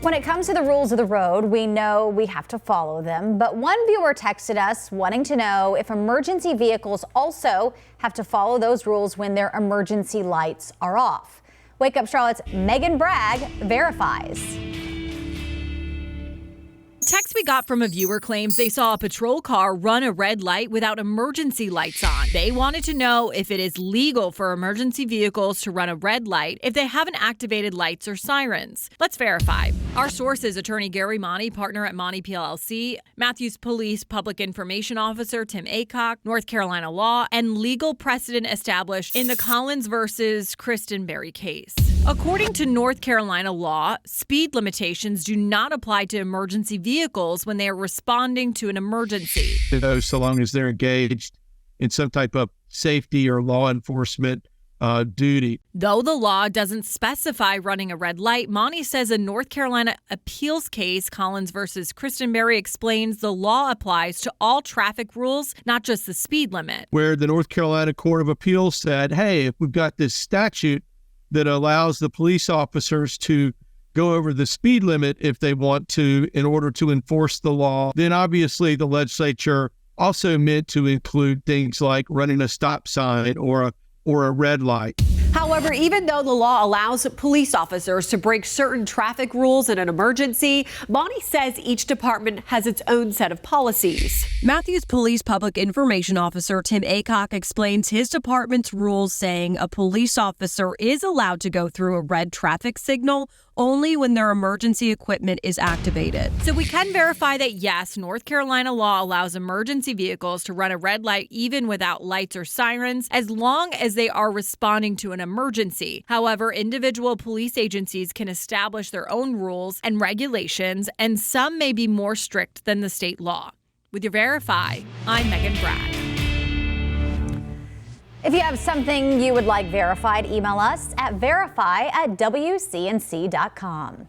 When it comes to the rules of the road, we know we have to follow them. But one viewer texted us wanting to know if emergency vehicles also have to follow those rules when their emergency lights are off. Wake Up Charlotte's Megan Bragg verifies. Text we got from a viewer claims they saw a patrol car run a red light without emergency lights on. They wanted to know if it is legal for emergency vehicles to run a red light if they haven't activated lights or sirens. Let's verify. Our source is attorney Gary Monty, partner at Monty PLLC, Matthews Police Public Information Officer Tim Aycock, North Carolina law, and legal precedent established in the Collins versus Christenberry case. According to North Carolina law, speed limitations do not apply to emergency vehicles when they are responding to an emergency. So long as they're engaged in some type of safety or law enforcement duty. Though the law doesn't specify running a red light, Monty says a North Carolina appeals case, Collins versus Christenberry, explains the law applies to all traffic rules, not just the speed limit. Where the North Carolina Court of Appeals said, hey, if we've got this statute that allows the police officers to go over the speed limit if they want to in order to enforce the law, then obviously the legislature also meant to include things like running a stop sign or a red light. However, even though the law allows police officers to break certain traffic rules in an emergency, Monty says each department has its own set of policies. Matthews Police Public Information Officer Tim Aycock explains his department's rules, saying a police officer is allowed to go through a red traffic signal only when their emergency equipment is activated. So we can verify that, yes, North Carolina law allows emergency vehicles to run a red light even without lights or sirens, as long as they are responding to an emergency. However, individual police agencies can establish their own rules and regulations, and some may be more strict than the state law. With your Verify, I'm Megan Bragg. If you have something you would like verified, email us at verify@wcnc.com.